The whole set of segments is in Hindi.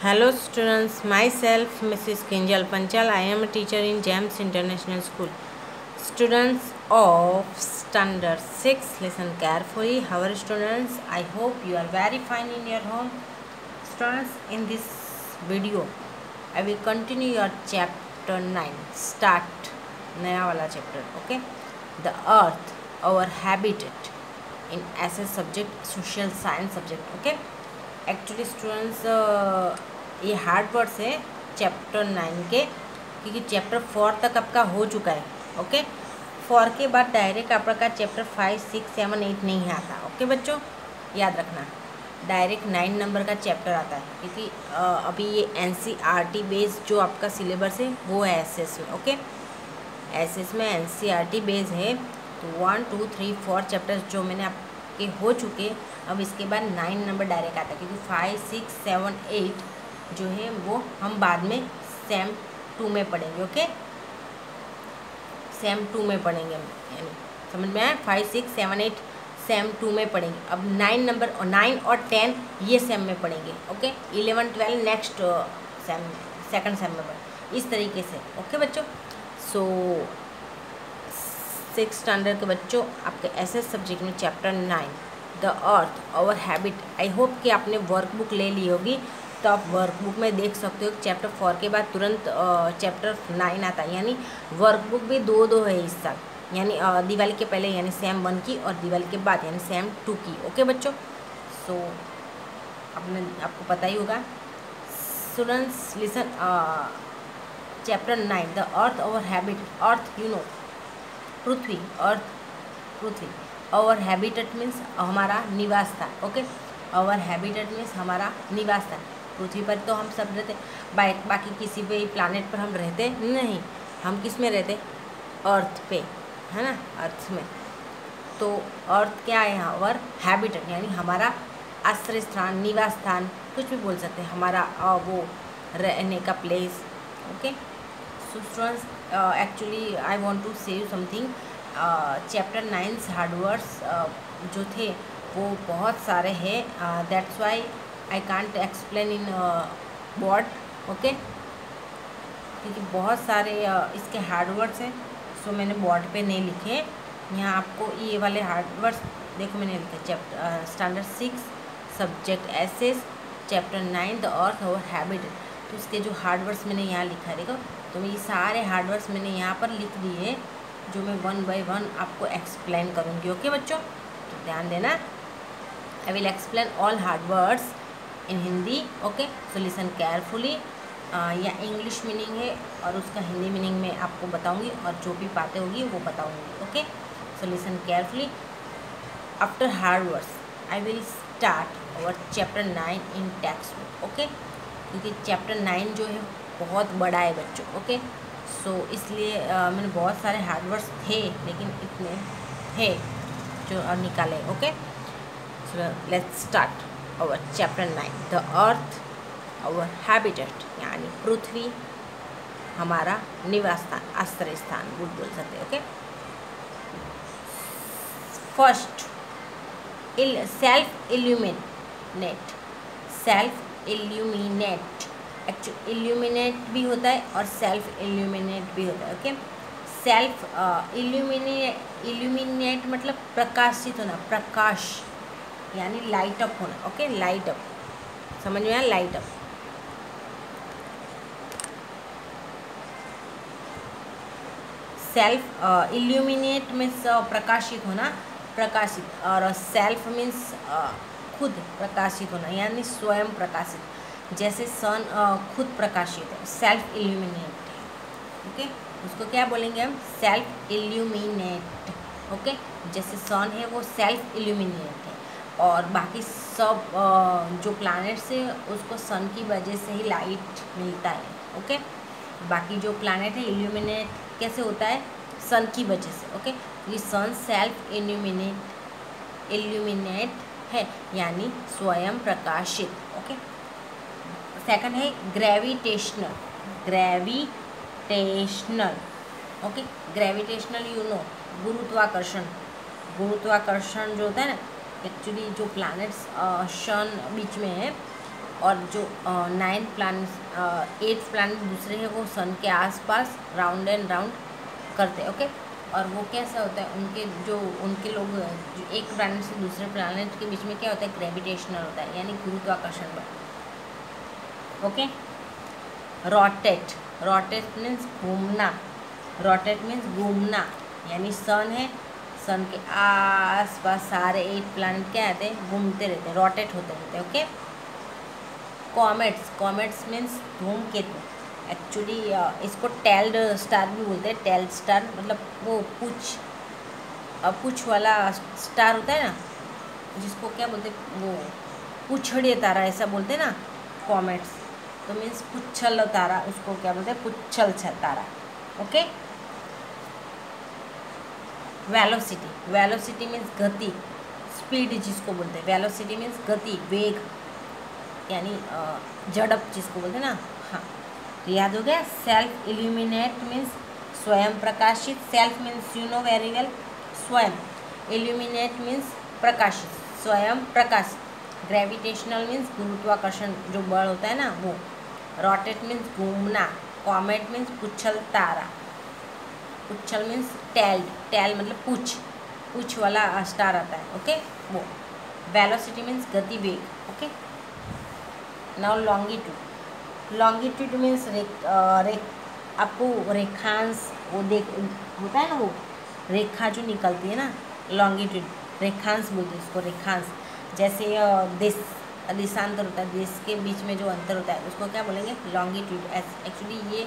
Hello students, myself Mrs. Kinjal Panchal. I am a teacher in GEMS International School. Students of Standard 6, listen carefully. How are students? I hope you are very fine in your home. Students, in this video, I will continue your chapter 9. Start नया वाला chapter, okay? The Earth, our habitat in SS subject, social science subject, okay? Actually students ये हार्ड वर्ड्स है चैप्टर 9 के, क्योंकि चैप्टर 4 तक आपका हो चुका है। ओके, 4 के बाद डायरेक्ट आपका चैप्टर 5, 6, 7, 8 नहीं आता। ओके बच्चों, याद रखना, डायरेक्ट 9 नंबर का चैप्टर आता है, क्योंकि अभी ये NCERT बेस जो आपका सिलेबस है वो है SS में। ओके, SS में NCERT बेस है, तो 1, 2, 3, 4 चैप्टर्स जो मैंने आपके हो चुके, अब इसके बाद 9 नंबर डायरेक्ट आता है, क्योंकि 5, 6, 7, 8 जो है वो हम बाद में सेम 2 में पढ़ेंगे। ओके, सेम 2 में पढ़ेंगे, यानी समझ में आया? 5, 6, 7, 8 सेम 2 में पढ़ेंगे। अब 9 नंबर और 9 और 10 ये सेम में पढ़ेंगे। ओके, 11, 12 नेक्स्ट सेम में, सेकंड सेम में पढ़ेंगे, इस तरीके से। ओके बच्चों, सो 6th स्टैंडर्ड के बच्चों आपके SS सब्जेक्ट में chapter 9 the earth our habit. I hope कि आपने वर्कबुक ले ली होगी, तो आप वर्कबुक में देख सकते हो चैप्टर 4 के बाद तुरंत चैप्टर 9 आता है, यानी वर्कबुक भी दो है इस साल, यानी दिवाली के पहले यानी सेम 1 की, और दिवाली के बाद यानी सेम 2 की। ओके बच्चों, सो आपको पता ही होगा। Students listen, chapter 9 the earth our habit. Earth you know, पृथ्वी, अर्थ पृथ्वी। आवर हैबिटेट मीन्स हमारा निवास स्थान। ओके, आवर हैबिटेट मीन्स हमारा निवास स्थान। पृथ्वी पर तो हम सब रहते, बाकी किसी भी प्लानेट पर हम रहते नहीं, हम किस में रहते? अर्थ पे, है ना, अर्थ में। तो अर्थ क्या है? आवर हैबिटेट, यानी हमारा आश्रय स्थान, निवास स्थान, कुछ भी बोल सकते हैं, हमारा वो रहने का place. Okay, so students, actually I want to say you something. Chapter 9 hard words जो थे वो बहुत सारे हैं, that's why I can't explain in board. Okay, क्योंकि बहुत सारे इसके हार्ड वर्ड्स हैं, सो मैंने बोर्ड पे नहीं लिखे। यहाँ आपको ये वाले हार्ड वर्ड्स देखो मैंने लिखे, chapter standard 6 subject SS chapter 9 the earth our habit. तो उसके जो हार्ड वर्ड्स मैंने यहाँ लिखा है, देखो, तो ये सारे हार्ड वर्ड्स मैंने यहाँ पर लिख दिए, जो मैं 1 by 1 आपको एक्सप्लेन करूँगी। ओके बच्चों, तो ध्यान देना। I will explain all hard words in Hindi. Okay, so listen carefully. या इंग्लिश मीनिंग है और उसका हिंदी मीनिंग में आपको बताऊंगी, और जो भी बातें होगी वो बताऊंगी। Okay, so listen carefully. After hard words I will start our chapter 9 in text book. Okay, क्योंकि चैप्टर 9 जो है बहुत बड़ा है बच्चों। ओके, सो इसलिए मैंने बहुत सारे हार्ड वर्ड्स थे, लेकिन इतने है जो निकाले। Okay, so let's start our chapter 9 the earth our habitat, यानी पृथ्वी हमारा निवास स्थान, आश्रय स्थान बोल सकते हैं। Okay, first self illuminate. Self illuminate, actually illuminate भी होता है और सेल्फ इल्यूमिनेट भी होता है। ओके, सेल्फ इल्यूमिनेट मतलब प्रकाशित होना, प्रकाश यानी लाइट अप होना। ओके, लाइट अप, समझ में आया? Light up. Self illuminate means प्रकाशित होना, प्रकाशित, और सेल्फ मीन्स खुद प्रकाशित होना, यानी स्वयं प्रकाशित। जैसे सन खुद प्रकाशित है, सेल्फ इल्यूमिनेट। ओके, उसको क्या बोलेंगे हम? Self illuminate. ओके, जैसे सन है वो सेल्फ इल्यूमिनेट है, और बाकी सब जो प्लैनेट्स है उसको सन की वजह से ही लाइट मिलता है। ओके, बाकी जो प्लैनेट है इल्यूमिनेट कैसे होता है? सन की वजह से। ओके, ये सन सेल्फ इल्यूमिनेट है, यानी स्वयं प्रकाशित। ओके, सेकंड है gravitational. Gravitational, okay, gravitational you know, गुरुत्वाकर्षण। गुरुत्वाकर्षण जो होता है ना, एक्चुअली जो प्लैनेट्स सन बीच में है और जो 9 प्लैनेट 8 प्लैनेट दूसरे हैं वो सन के आसपास राउंड एंड राउंड करते हैं। ओके, और वो कैसा होता है, उनके लोग जो एक प्लैनेट से दूसरे प्लैनेट के बीच में क्या होता है, ग्रेविटेशनल होता है, यानी गुरुत्वाकर्षण बल। ओके, रोटेट, रोटेट मीन्स घूमना, रोटेट मीन्स घूमना, यानी सन है, सन के आसपास सारे 8 प्लैनेट क्या रहते हैं, घूमते रहते हैं, रोटेट होते रहते हैं। ओके, कॉमेट्स, कॉमेट्स मीन्स धूमकेतु, एक्चुअली इसको टेल्ड स्टार भी बोलते हैं। टेल्ड स्टार मतलब वो पूछ वाला स्टार होता है ना, जिसको क्या बोलते हैं, वो पुच्छड़े तारा ऐसा बोलते हैं ना, कॉमेट्स, तो मीन्स पुच्छल तारा, उसको क्या बोलते हैं, पुच्छल तारा। ओके, वेलोसिटी, वेलोसिटी मीन्स गति, स्पीड जिसको बोलते हैं, वेलोसिटी मीन्स गति, वेग, यानी झड़प जिसको बोलते हैं ना। हाँ, तो याद हो गया। सेल्फ इल्यूमिनेट मीन्स स्वयं प्रकाशित, self means you know very well, स्वयं, इल्यूमिनेट मीन्स प्रकाशित, स्वयं प्रकाशित, ग्रेविटेशनल मीन्स गुरुत्वाकर्षण जो बल होता है ना वो, रोटेट मीन्स घूमना, कॉमेट मीन्स पुच्छल तारा, पुच्छल मीन्स टेल्ड, टेल मतलब पूछ वाला स्टार आता है। ओके, वो वेलोसिटी मीन्स गति, वेग। Okay, now longitude, longitude means आपको रेखांश वो होता है ना, वो रेखा जो निकलती है ना, लॉन्गिट्यूड, रेखांश बोलते हैं उसको, रेखांश। जैसे देशांतर होता है, देश के बीच में जो अंतर होता है उसको क्या बोलेंगे, लॉन्गिट्यूड। एक्चुअली ये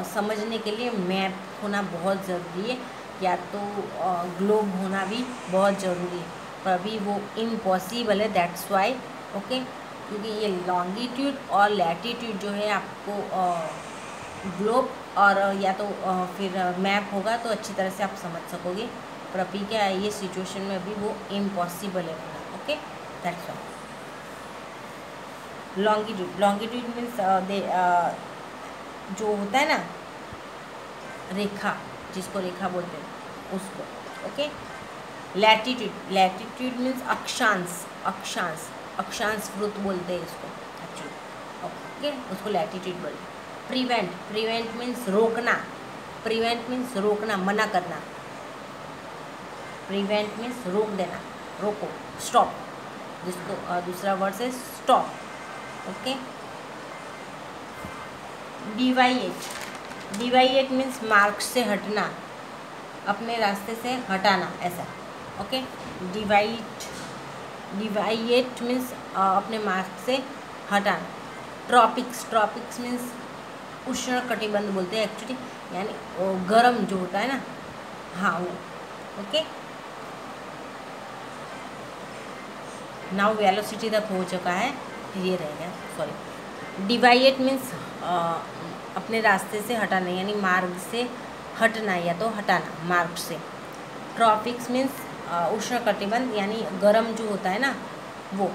समझने के लिए मैप होना बहुत ज़रूरी है, या तो ग्लोब होना भी बहुत ज़रूरी है, पर अभी वो इम्पॉसिबल है, दैट्स वाई। ओके, क्योंकि ये लॉन्गिट्यूड और लैटिट्यूड जो है आपको ग्लोब और या तो फिर मैप होगा तो अच्छी तरह से आप समझ सकोगे, पर अभी क्या है, ये सिचुएशन में अभी वो इम्पॉसिबल है। Okay, that's why. Longitude, longitude means जो होता है ना रेखा, जिसको रेखा बोलते हैं उसको। ओके, लैटिट्यूड, लैटिट्यूड मीन्स अक्षांश, अक्षांश, अक्षांश वृत्त बोलते हैं इसको एक्चुअली। ओके, उसको लैटिट्यूड बोलते हैं। प्रिवेंट, प्रिवेंट मीन्स रोकना, प्रिवेंट मीन्स रोकना, मना करना, प्रिवेंट मीन्स रोक देना, रोको, स्टॉप, जिसको दूसरा वर्ड से स्टॉप। ओके, डिवाइएट, डिवाइएट मीन्स मार्ग से हटना, अपने रास्ते से हटाना, ऐसा। ओके, डिवाइएट मीन्स अपने मार्ग से हटाना। ट्रॉपिक्स, ट्रॉपिक्स मीन्स उष्ण कटिबंध बोलते हैं एक्चुअली, यानी गर्म जो होता है ना, हाँ वो। ओके, नाउ वेलोसिटी तक हो चुका है, ये रहेगा, सॉरी। डिवाइएट मीन्स अपने रास्ते से हटाना, यानी मार्ग से हटना या तो हटाना मार्ग से। ट्रॉपिक्स मीन्स उष्ण कटिबंध, यानी गर्म जो होता है ना वो,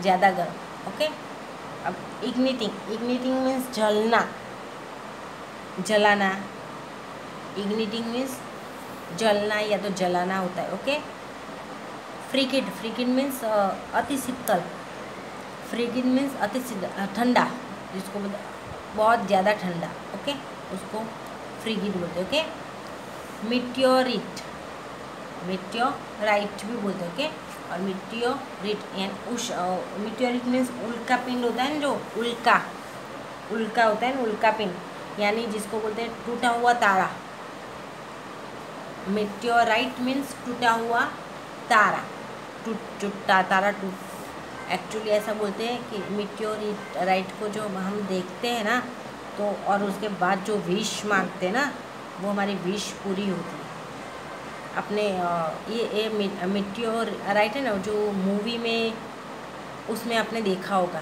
ज़्यादा गर्म। ओके, अब इग्निटिंग, इग्निटिंग मीन्स जलना, जलाना, इग्निटिंग मीन्स जलना या तो जलाना होता है। ओके, फ्रीकिड, फ्रीकिड मीन्स अति शीतल, फ्रीकिड मीन्स अति ठंडा, जिसको बहुत ज़्यादा ठंडा। ओके, उसको फ्रीकिड बोलते हैं। ओके, मिट्योरिट, मिट्योराइट भी बोलते हैं। ओके, और मिट्योरिट यानी मिट्योरिट मीन्स उल्का पिंड होता है ना, जो उल्का होता है ना, उल्का पिंड, यानी जिसको बोलते हैं टूटा हुआ तारा। मिट्योराइट मीन्स टूटा हुआ तारा, टूटा तारा, एक्चुअली ऐसा बोलते हैं कि मिट्योराइट को जो हम देखते हैं ना, तो और उसके बाद जो विश मांगते हैं ना, वो हमारी विश पूरी होती है। अपने ये मिट्योराइट है ना, जो मूवी में उसमें आपने देखा होगा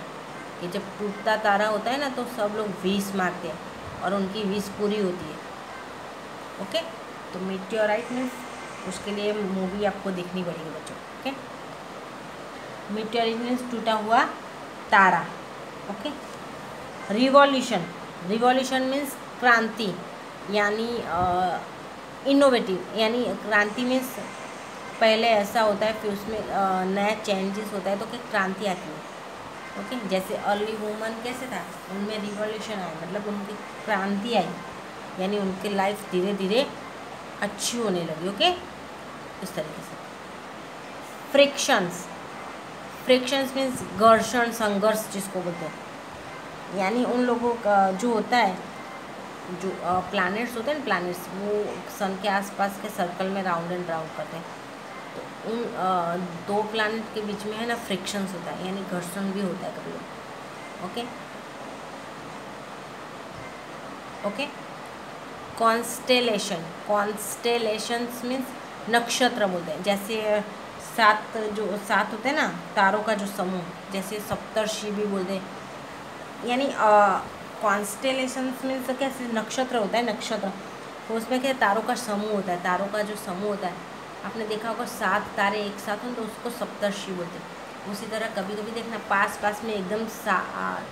कि जब टूटता तारा होता है ना, तो सब लोग विश मांगते हैं और उनकी विश पूरी होती है। ओके, तो मिट्योराइट मीन्स उसके लिए मूवी आपको देखनी पड़ेगी बच्चों। ओके, मिट्योराइट मीन्स टूटा हुआ तारा। ओके, रिवॉल्यूशन, रिवॉल्यूशन मीन्स क्रांति, यानी इनोवेटिव, यानी क्रांति मीन्स पहले ऐसा होता है फिर उसमें नया चेंजेस होता है, तो क्या क्रांति आती है। ओके। जैसे अर्ली वुमन कैसे था, उनमें रिवॉल्यूशन आया, मतलब उनकी क्रांति आई, यानी उनकी लाइफ धीरे धीरे अच्छी होने लगी। ओके, इस तरीके से। फ्रिक्शंस, फ्रिक्शंस मीन्स घर्षण, संघर्ष जिसको बोलते हैं, यानी उन लोगों का जो होता है, जो प्लैनेट्स होते हैं ना, प्लैनेट्स वो सन के आसपास के सर्कल में राउंड एंड राउंड करते हैं, तो उन दो प्लैनेट के बीच में है ना फ्रिक्शंस होता है, यानी घर्षण भी होता है कभी कभी। Okay okay. Constellation, constellations means नक्षत्र बोलते हैं। जैसे सात होते हैं ना तारों का जो समूह, जैसे सप्तर्षि भी बोलते हैं, यानी कॉन्स्टेलेशंस मीन्स कैसे नक्षत्र होता है, नक्षत्र, तो उसमें क्या तारों का समूह होता है, तारों का जो समूह होता है, आपने देखा होगा 7 तारे एक साथ हों तो उसको सप्तर्षि बोलते हैं। उसी तरह कभी कभी देखना पास पास में एकदम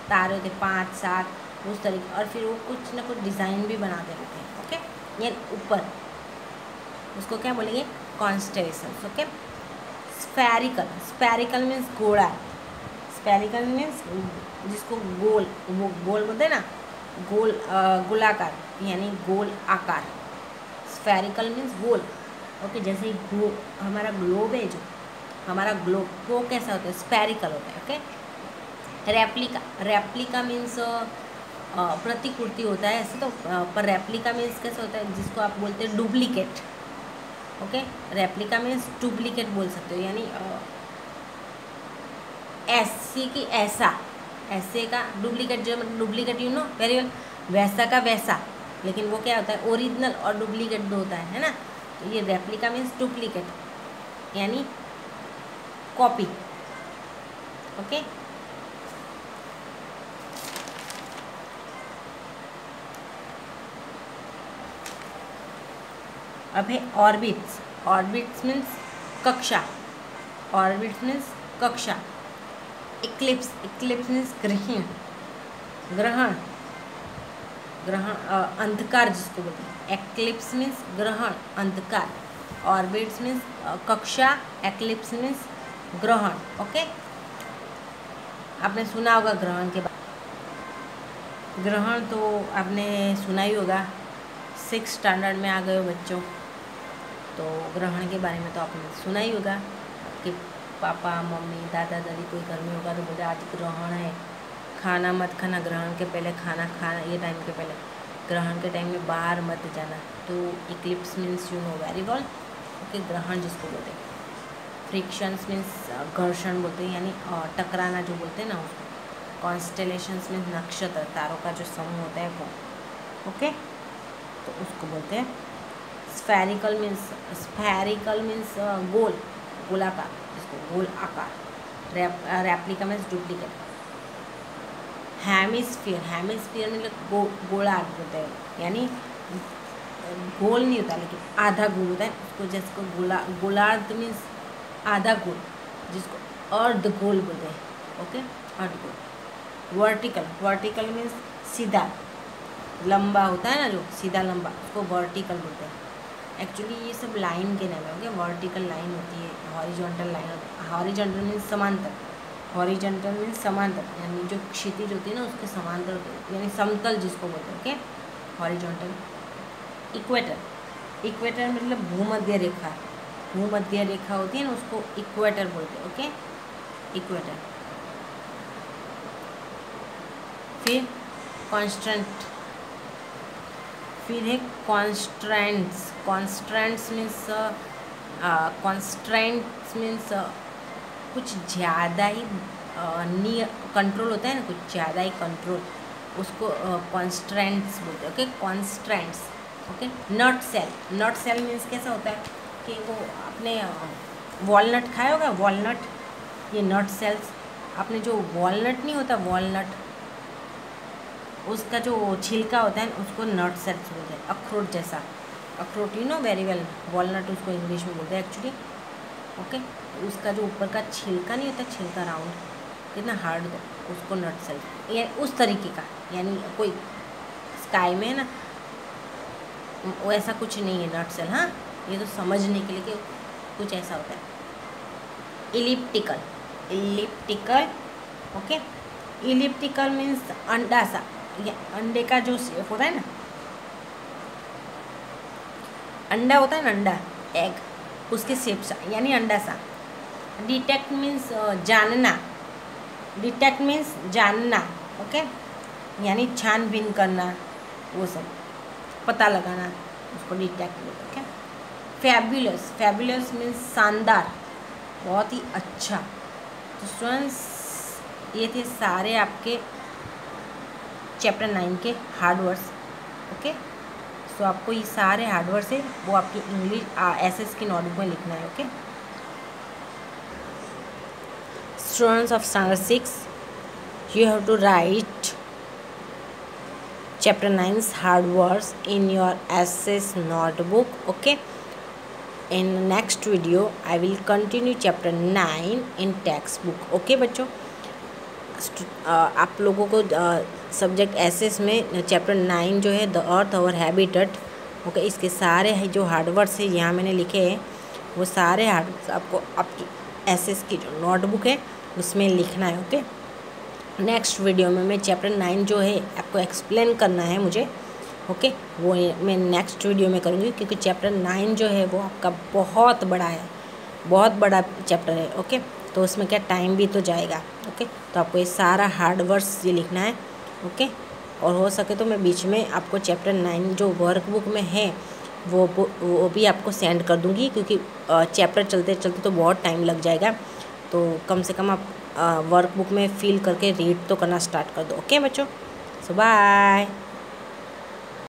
तारे होते 5 7 उस तरीके, और फिर वो कुछ ना कुछ डिज़ाइन भी बनाते रहते हैं। ओके, ये ऊपर उसको क्या बोलेंगे, constellations. Okay. Spherical, spherical means गोला, स्फेरिकल मीन्स जिसको गोल, वो गोल बोलते हैं ना, गोल गोलाकार, यानी गोल आकार। स्फेरिकल मीन्स गोल। ओके, जैसे हमारा ग्लोब है, जो हमारा ग्लोब वो कैसा होता है, स्फेरिकल होता है। ओके। रेप्लिका, रेप्लिका मीन्स प्रतिकृति होता है ऐसे तो, पर रेप्लिका मीन्स कैसे होता है, जिसको आप बोलते हैं duplicate. Okay, replica means duplicate बोल सकते हो, यानी ऐसी की ऐसा, ऐसे का डुप्लीकेट, जो duplicate you know very well, वैसा का वैसा, लेकिन वो क्या होता है ओरिजिनल और डुप्लीकेट दो होता है ना। तो ये रेप्लिका मीन्स डुप्लीकेट, यानी कॉपी। ओके। अब है ऑर्बिट्स, ऑर्बिट्स मीन्स कक्षा, ऑर्बिट्स मीन्स कक्षा। इक्लिप्स, इक्लिप्स मीन्स ग्रहण, ग्रहण, ग्रहण अंधकार जिसको बोलते हैं, एक्लिप्स मीन्स ग्रहण, अंधकार, ऑर्बिट्स मीन्स कक्षा, एक्लिप्स मीन्स ग्रहण। ओके, आपने सुना होगा ग्रहण के बारे, ग्रहण तो आपने सुना ही होगा, 6th स्टैंडर्ड में आ गए हो बच्चों, तो ग्रहण के बारे में तो आपने सुना ही होगा। आपके पापा मम्मी दादा दादी कोई घर में होगा तो बोलते आज ग्रहण है, खाना मत खाना, ग्रहण के पहले खाना खाना, ये टाइम के पहले, ग्रहण के टाइम में बाहर मत जाना। तो Eclipse means you know very well. Okay, ग्रहण जिसको बोलते हैं। फ्रिक्शंस मीन्स घर्षण बोलते हैं, यानी टकराना जो बोलते हैं ना उसको। कॉन्स्टेलेशंस मीन्स नक्षत्र, तारों का जो समूह होता है वो। ओके, तो उसको बोलते हैं। स्फेरिकल मीन्स, स्फेरिकल मीन्स गोल, गोलाकार, जिसको गोल आकार। Replica means duplicate. Hemisphere, hemisphere मतलब गोलार्ध होता है, यानी गोल नहीं होता लेकिन आधा गोल होता है उसको, जिसको गोलार्ध मीन्स आधा गोल, जिसको अर्ध गोल बोलते हैं। ओके, अर्ध गोल। वर्टिकल, वर्टिकल मीन्स सीधा लंबा होता है ना, जो सीधा लंबा, उसको वर्टिकल बोलते हैं। एक्चुअली ये सब लाइन के नाम है। ओके, वर्टिकल लाइन होती है, हॉरिजॉन्टल लाइन होती है। हॉरिजॉन्टल मीन्स समांतर, हॉरिजॉन्टल मीन्स समांतर, यानी जो क्षितिज होती है ना उसके समांतर, यानी समतल जिसको बोलते हैं। Okay, horizontal. इक्वेटर, इक्वेटर मतलब भूमध्य रेखा, भूमध्य रेखा होती है ना उसको इक्वेटर बोलते हैं। Okay, equator. फिर कॉन्स्टेंट, फिर है constraints, constraints means constraints means कुछ ज़्यादा ही कंट्रोल होता है ना, कुछ ज़्यादा ही कंट्रोल, उसको कॉन्स्ट्रेंट्स बोलते हैं। Okay, constraints. ओके, नट सेल, नट सेल मीन्स कैसा होता है कि वो आपने वॉलनट खाया होगा, वॉलनट, ये नट सेल्स, आपने जो वॉलनट नहीं होता, वॉलनट, उसका जो छिलका होता है उसको नट सेल्स बोलते हैं। अखरोट जैसा, अखरोट you know very well, walnut उसको इंग्लिश में बोलते हैं एक्चुअली। ओके, उसका जो ऊपर का छिलका नहीं होता, छिलका राउंड कितना हार्ड होता है, उसको नट सेल्स, ये उस तरीके का, यानी कोई स्काई में है ना वैसा कुछ नहीं है नट सेल। हाँ, ये तो समझने के लिए कि कुछ ऐसा होता है। Elliptical, elliptical okay. Elliptical means अंडा सा, ये अंडे का जो शेप होता है ना, अंडा होता है ना, अंडा एग, उसके शेप सा यानी अंडा सा। डिटेक्ट मीन्स जानना, डिटेक्ट मीन्स जानना, ओके, यानी छानबीन करना, वो सब पता लगाना, उसको डिटेक्ट बोलते, ओके। फैबुलस, फैबुलस मीन्स शानदार, बहुत ही अच्छा। तो स्टूडेंट्स ये थे सारे आपके चैप्टर 9 के हार्ड वर्ड्स, ओके। सो आपको ये सारे हार्ड वर्ड्स है वो आपकी इंग्लिश एसएस की नोटबुक में लिखना है, okay. Students of standard 6, you have to write chapter 9's hard words in your essays notebook, okay. In next video I will continue chapter 9 in textbook, okay बच्चों। आप लोगों को सब्जेक्ट एसेस में चैप्टर 9 जो है द अर्थ और हैबिटेट, ओके, इसके सारे जो हार्ड वर्ड्स है यहाँ मैंने लिखे हैं, वो सारे हार्ड आपको आपकी एसेस की जो नोटबुक है उसमें लिखना है, ओके। नेक्स्ट वीडियो में मैं चैप्टर 9 जो है आपको एक्सप्लेन करना है मुझे, ओके, वो मैं नेक्स्ट वीडियो में करूँगी, क्योंकि चैप्टर 9 जो है वो आपका बहुत बड़ा है, बहुत बड़ा चैप्टर है, ओके। तो उसमें क्या टाइम भी तो जाएगा, ओके। तो आपको ये सारा हार्ड वर्ड्स ये लिखना है, ओके। और हो सके तो मैं बीच में आपको चैप्टर 9 जो वर्कबुक में है वो भी आपको सेंड कर दूँगी, क्योंकि चैप्टर चलते चलते तो बहुत टाइम लग जाएगा। तो कम से कम आप वर्कबुक में फिल करके रीड तो करना स्टार्ट कर दो, ओके बच्चों। सो बाय।